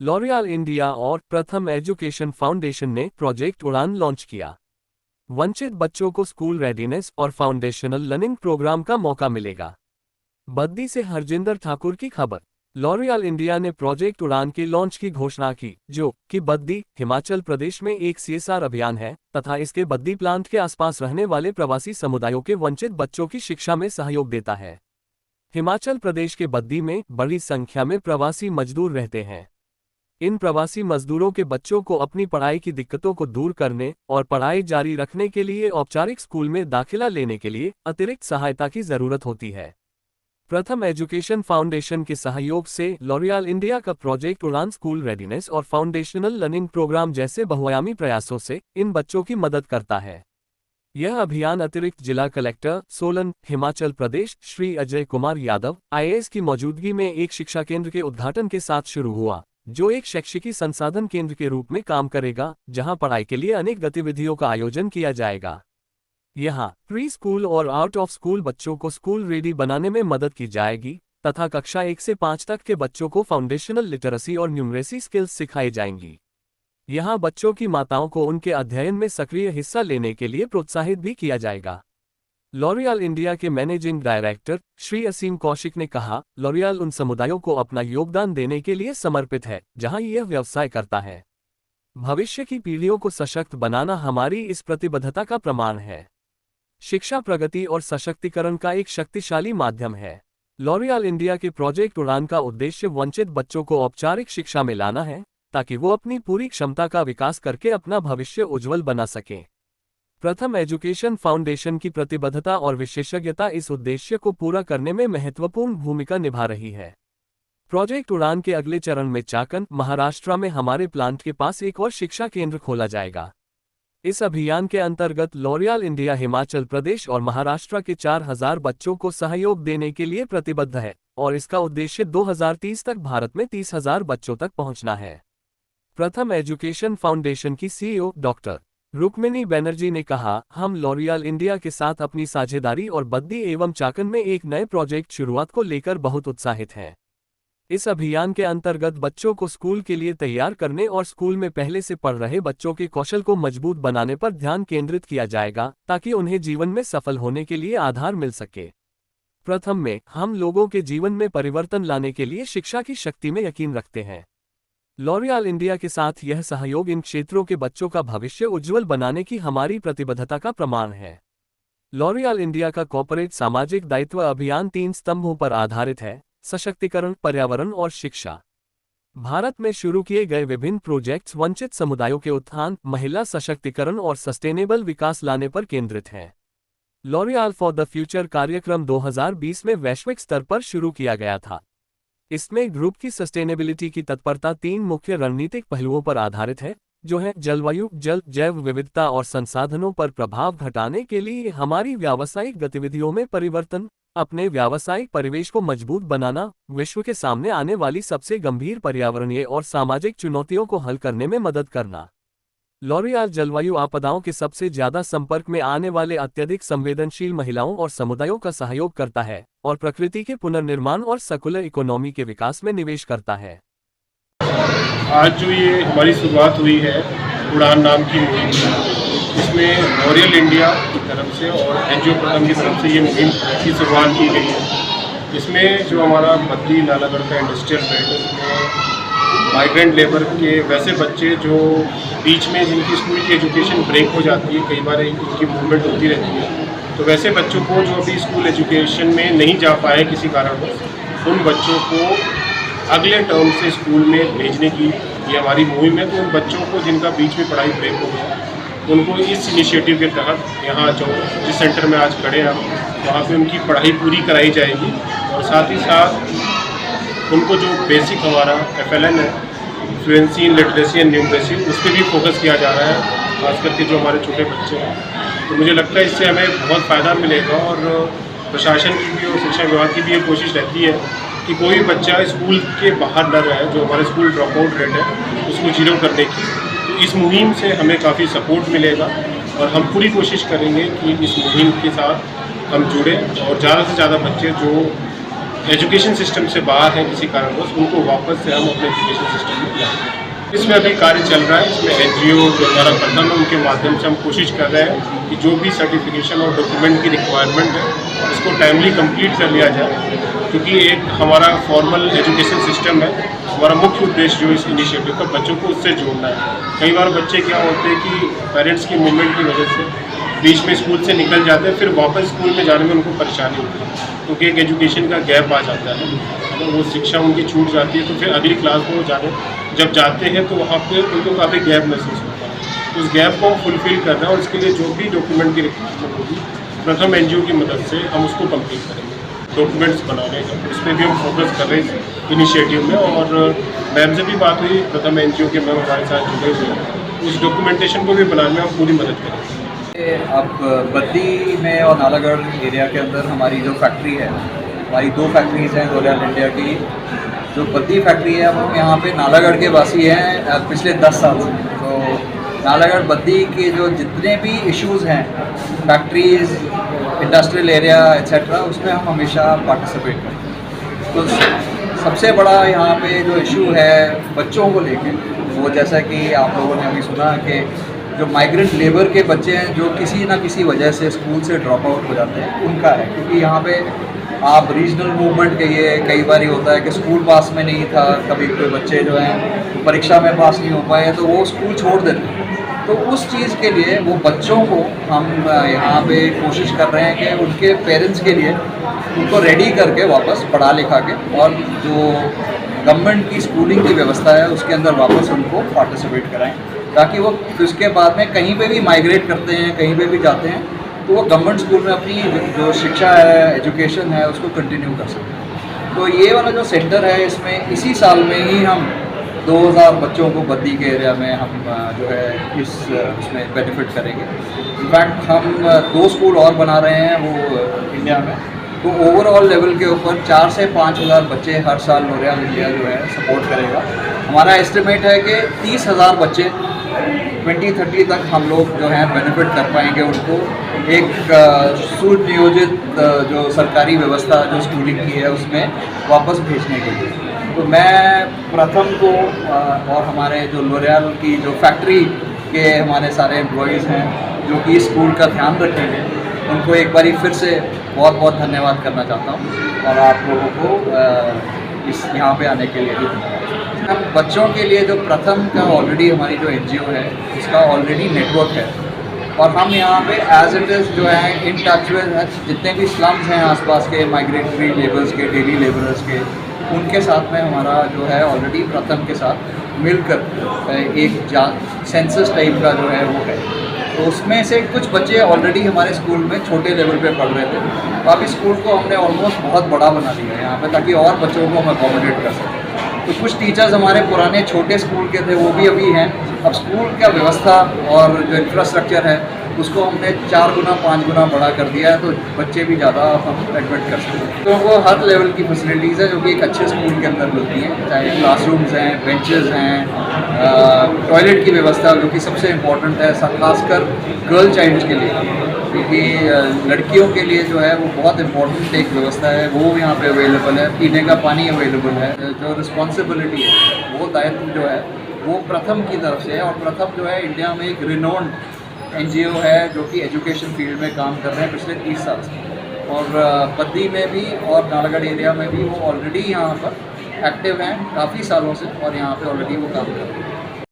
L'Oréal India और प्रथम education foundation ने प्रोजेक्ट उड़ान लॉन्च किया। वंचित बच्चों को स्कूल रेडीनेस और फाउंडेशनल लर्निंग प्रोग्राम का मौका मिलेगा। बद्दी से हरजिंदर ठाकुर की खबर। लॉरियल इंडिया ने प्रोजेक्ट उड़ान के लॉन्च की घोषणा की, जो कि बद्दी, हिमाचल प्रदेश में एक CSR अभियान है तथा इसके बद्दी प्लांट के आसपास रहने वाले प्रवासी समुदायों के वंचित बच्चों की शिक्षा में सहयोग देता है। हिमाचल प्रदेश के बद्दी में बड़ी संख्या में प्रवासी मजदूर रहते हैं। इन प्रवासी मजदूरों के बच्चों को अपनी पढ़ाई की दिक्कतों को दूर करने और पढ़ाई जारी रखने के लिए औपचारिक स्कूल में दाखिला लेने के लिए अतिरिक्त सहायता की जरूरत होती है। प्रथम एजुकेशन फाउंडेशन के सहयोग से लॉरियल इंडिया का प्रोजेक्ट उड़ान स्कूल रेडीनेस और फाउंडेशनल लर्निंग प्रोग्राम जैसे बहुआयामी प्रयासों से इन बच्चों की मदद करता है। यह अभियान अतिरिक्त जिला कलेक्टर सोलन, हिमाचल प्रदेश श्री अजय कुमार यादव IAS की मौजूदगी में एक शिक्षा केंद्र के उद्घाटन के साथ शुरू हुआ, जो एक शैक्षिकी संसाधन केंद्र के रूप में काम करेगा, जहां पढ़ाई के लिए अनेक गतिविधियों का आयोजन किया जाएगा। यहां प्री स्कूल और आउट ऑफ स्कूल बच्चों को स्कूल रेडी बनाने में मदद की जाएगी तथा कक्षा 1 से 5 तक के बच्चों को फाउंडेशनल लिटरेसी और न्यूमरेसी स्किल्स सिखाई जाएंगी। यहां बच्चों की माताओं को उनके अध्ययन में सक्रिय हिस्सा लेने के लिए प्रोत्साहित भी किया जाएगा। लॉरियल इंडिया के मैनेजिंग डायरेक्टर श्री असीम कौशिक ने कहा, लॉरियल उन समुदायों को अपना योगदान देने के लिए समर्पित है जहां यह व्यवसाय करता है। भविष्य की पीढ़ियों को सशक्त बनाना हमारी इस प्रतिबद्धता का प्रमाण है। शिक्षा प्रगति और सशक्तिकरण का एक शक्तिशाली माध्यम है। लॉरियल इंडिया के प्रोजेक्ट उड़ान का उद्देश्य वंचित बच्चों को औपचारिक शिक्षा में लाना है, ताकि वो अपनी पूरी क्षमता का विकास करके अपना भविष्य उज्जवल बना सकें। प्रथम एजुकेशन फाउंडेशन की प्रतिबद्धता और विशेषज्ञता इस उद्देश्य को पूरा करने में महत्वपूर्ण भूमिका निभा रही है। प्रोजेक्ट उड़ान के अगले चरण में चाकन, महाराष्ट्र में हमारे प्लांट के पास एक और शिक्षा केंद्र खोला जाएगा। इस अभियान के अंतर्गत लॉरियल इंडिया हिमाचल प्रदेश और महाराष्ट्र के 4000 बच्चों को सहयोग देने के लिए प्रतिबद्ध है और इसका उद्देश्य 2030 तक भारत में 30,000 बच्चों तक पहुंचना है। प्रथम एजुकेशन फाउंडेशन की CEO डॉक्टर रुक्मिणी बनर्जी ने कहा, हम लॉरियल इंडिया के साथ अपनी साझेदारी और बद्दी एवं चाकन में एक नए प्रोजेक्ट शुरुआत को लेकर बहुत उत्साहित हैं। इस अभियान के अंतर्गत बच्चों को स्कूल के लिए तैयार करने और स्कूल में पहले से पढ़ रहे बच्चों के कौशल को मजबूत बनाने पर ध्यान केंद्रित किया जाएगा, ताकि उन्हें जीवन में सफल होने के लिए आधार मिल सके। प्रथम में हम लोगों के जीवन में परिवर्तन लाने के लिए शिक्षा की शक्ति में यकीन रखते हैं। लॉरियल इंडिया के साथ यह सहयोग इन क्षेत्रों के बच्चों का भविष्य उज्जवल बनाने की हमारी प्रतिबद्धता का प्रमाण है। लॉरियल इंडिया का कॉर्पोरेट सामाजिक दायित्व अभियान 3 स्तंभों पर आधारित है: सशक्तिकरण, पर्यावरण और शिक्षा। भारत में शुरू किए गए विभिन्न प्रोजेक्ट्स वंचित समुदायों के उत्थान, महिला सशक्तिकरण और सस्टेनेबल विकास लाने पर केंद्रित हैं। लॉरियल फॉर द फ्यूचर कार्यक्रम 2020 में वैश्विक स्तर पर शुरू किया गया था। इसमें ग्रुप की सस्टेनेबिलिटी की तत्परता 3 मुख्य रणनीतिक पहलुओं पर आधारित है, जो है जलवायु, जल, जैव विविधता और संसाधनों पर प्रभाव घटाने के लिए हमारी व्यावसायिक गतिविधियों में परिवर्तन, अपने व्यावसायिक परिवेश को मजबूत बनाना, विश्व के सामने आने वाली सबसे गंभीर पर्यावरणीय और सामाजिक चुनौतियों को हल करने में मदद करना। लॉरियल जलवायु आपदाओं के सबसे ज्यादा संपर्क में आने वाले अत्यधिक संवेदनशील महिलाओं और समुदायों का सहयोग करता है और प्रकृति के पुनर्निर्माण और सर्कुलर इकोनॉमी के विकास में निवेश करता है। आज जो ये हमारी शुरुआत हुई है उड़ान नाम की मुहिम, इसमें लॉरियल इंडिया की तरफ से और NGO प्रथम की तरफ से ये मुहिम की शुरुआत की गई है। इसमें जो हमारा बद्दी नालागढ़ का इंडस्ट्रियल बेल्ट है, उसमें माइग्रेंट लेबर के वैसे बच्चे जो बीच में जिनकी स्कूल की एजुकेशन ब्रेक हो जाती है, कई बार इनकी मूवमेंट होती रहती है, तो वैसे बच्चों को जो अभी स्कूल एजुकेशन में नहीं जा पाए किसी कारणवश, उन बच्चों को अगले टर्म से स्कूल में भेजने की ये हमारी मुहिम है। तो उन बच्चों को जिनका बीच में पढ़ाई ब्रेक हो गया, उनको इस इनिशिएटिव के तहत यहाँ जो जिस सेंटर में आज खड़े हैं वहाँ पे उनकी पढ़ाई पूरी कराई जाएगी और साथ ही साथ उनको जो बेसिक हमारा FLN है, fluency in literacy and numeracy, उस पर भी फोकस किया जा रहा है, खास करके जो हमारे छोटे बच्चे हैं। तो मुझे लगता है इससे हमें बहुत फ़ायदा मिलेगा और प्रशासन की भी और शिक्षा विभाग की भी ये कोशिश रहती है कि कोई बच्चा स्कूल के बाहर न रहे, जो हमारे स्कूल ड्रॉप आउट रेट है उसको जीरो करने की। तो इस मुहिम से हमें काफ़ी सपोर्ट मिलेगा और हम पूरी कोशिश करेंगे कि इस मुहिम के साथ हम जुड़ें और ज़्यादा से ज़्यादा बच्चे जो एजुकेशन सिस्टम से बाहर हैं किसी कारणवश, उनको वापस से हम अपने एजुकेशन सिस्टम में लाएंगे। इसमें अभी कार्य चल रहा है। इसमें एनजीओ जो हमारा प्रथम है उनके माध्यम से हम कोशिश कर रहे हैं कि जो भी सर्टिफिकेशन और डॉक्यूमेंट की रिक्वायरमेंट है उसको टाइमली कंप्लीट कर लिया जाए, क्योंकि एक हमारा फॉर्मल एजुकेशन सिस्टम है। हमारा मुख्य उद्देश्य जो इस इनिशिएटिव का बच्चों को उससे जोड़ना है। कई बार बच्चे क्या होते हैं कि पेरेंट्स की मूवमेंट की वजह से बीच में स्कूल से निकल जाते हैं, फिर वापस स्कूल में जाने में उनको परेशानी होती है, क्योंकि एक एजुकेशन का गैप आ जाता है। अगर वो शिक्षा उनकी छूट जाती है तो फिर अगली क्लास में वो जब जाते हैं तो वहाँ पे उनको काफ़ी गैप महसूस होता है। तो उस गैप को हम फुलफिल कर रहे हैं और इसके लिए जो भी डॉक्यूमेंट की रिक्वायरमेंट होगी प्रथम एनजीओ की मदद से हम उसको कंप्लीट करेंगे। डॉक्यूमेंट्स बनाने का इस पर भी हम फोकस कर रहे हैं इस इनिशिएटिव में। और मैम से भी बात हुई, प्रथम एनजीओ के मैम हमारे साथ जुड़े हुए हैं, उस डॉक्यूमेंटेशन को भी बनाने में हम पूरी मदद करेंगे। अब बद्दी में और नालागढ़ एरिया के अंदर हमारी जो फैक्ट्री है, हमारी 2 फैक्ट्रीज़ हैं लॉरियल इंडिया की। जो बद्दी फैक्ट्री है, अब हम यहाँ पे नालागढ़ के वासी हैं पिछले 10 साल से। तो नालागढ़ बद्दी के जो जितने भी इश्यूज़ हैं, फैक्ट्रीज़, इंडस्ट्रियल एरिया एट्सेट्रा, उसमें हम हमेशा पार्टिसिपेट करते हैं। तो सबसे बड़ा यहाँ पे जो इशू है बच्चों को लेके, वो जैसा कि आप लोगों ने अभी सुना कि जो माइग्रेंट लेबर के बच्चे हैं जो किसी ना किसी वजह से स्कूल से ड्रॉप आउट हो जाते हैं, उनका है। क्योंकि यहाँ पे आप रीजनल मूवमेंट कहिए, कई बार होता है कि स्कूल पास में नहीं था, कभी कोई बच्चे जो हैं परीक्षा में पास नहीं हो पाए तो वो स्कूल छोड़ देते हैं। तो उस चीज़ के लिए वो बच्चों को हम यहाँ पे कोशिश कर रहे हैं कि उनके पेरेंट्स के लिए उनको रेडी करके वापस पढ़ा लिखा के, और जो गवर्नमेंट की स्कूलिंग की व्यवस्था है उसके अंदर वापस उनको पार्टिसिपेट कराएं, ताकि वो उसके बाद में कहीं पे भी माइग्रेट करते हैं, कहीं पे भी जाते हैं, तो वो गवर्नमेंट स्कूल में अपनी जो शिक्षा है, एजुकेशन है, उसको कंटिन्यू कर सकते हैं। तो ये वाला जो सेंटर है, इसमें इसी साल में ही हम 2000 बच्चों को बद्दी के एरिया में हम जो है उसमें बेनिफिट करेंगे। इनफैक्ट हम 2 स्कूल और बना रहे हैं वो इंडिया में। तो ओवरऑल लेवल के ऊपर 4 से 5,000 बच्चे हर साल लॉरियल इंडिया जो है सपोर्ट करेगा। हमारा एस्टिमेट है कि 30,000 बच्चे 2030 तक हम लोग जो है बेनिफिट कर पाएंगे उनको, एक सुनियोजित जो सरकारी व्यवस्था जो स्कूलिंग की है उसमें वापस भेजने के लिए। तो मैं प्रथम को और हमारे जो लॉरियल की जो फैक्ट्री के हमारे सारे एम्प्लॉयज़ हैं जो कि स्कूल का ध्यान रखेंगे, उनको एक बारी फिर से बहुत बहुत धन्यवाद करना चाहता हूँ, और आप लोगों को इस यहाँ पे आने के लिए भी धन्यवाद। हम बच्चों के लिए जो प्रथम का ऑलरेडी हमारी जो एनजीओ है उसका ऑलरेडी नेटवर्क है, और हम यहाँ पे एज इट इज़ जो है इन टच विद जितने भी स्लम्स हैं आसपास के, माइग्रेटरी लेबर्स के, डेली लेबरर्स के, उनके साथ में हमारा जो है ऑलरेडी प्रथम के साथ मिलकर एक सेंसस टाइप का जो है वो है। तो उसमें से कुछ बच्चे ऑलरेडी हमारे स्कूल में छोटे लेवल पे पढ़ रहे थे, तो अभी स्कूल को हमने ऑलमोस्ट बहुत बड़ा बना दिया है यहाँ पे, ताकि और बच्चों को हम अकोमोडेट कर सकें। तो कुछ टीचर्स हमारे पुराने छोटे स्कूल के थे, वो भी अभी हैं। अब स्कूल का व्यवस्था और जो इंफ्रास्ट्रक्चर है उसको हमने 4 गुना 5 गुना बड़ा कर दिया है, तो बच्चे भी ज़्यादा हम एडमिट कर सकते हैं। तो वो हर लेवल की फैसिलिटीज़ है जो कि एक अच्छे स्कूल के अंदर मिलती हैं, चाहे क्लासरूम्स हैं, बेंचेस हैं, टॉयलेट की व्यवस्था जो कि सबसे इम्पोर्टेंट है, खासकर गर्ल चाइल्ड के लिए, क्योंकि लड़कियों के लिए जो है वो बहुत इम्पोर्टेंट एक व्यवस्था है, वो यहाँ पे अवेलेबल है। पीने का पानी अवेलेबल है। जो रिस्पॉन्सिबिलिटी है, वो दायित्व जो है वो प्रथम की तरफ से है, और प्रथम जो है इंडिया में एक रिनोन्ड एनजीओ है जो कि एजुकेशन फील्ड में काम कर रहे हैं पिछले 30 साल से। और बद्दी में भी और नालागढ़ एरिया में भी वो ऑलरेडी यहाँ पर एक्टिव हैं काफ़ी सालों से, और यहाँ पे ऑलरेडी वो काम कर रहे हैं।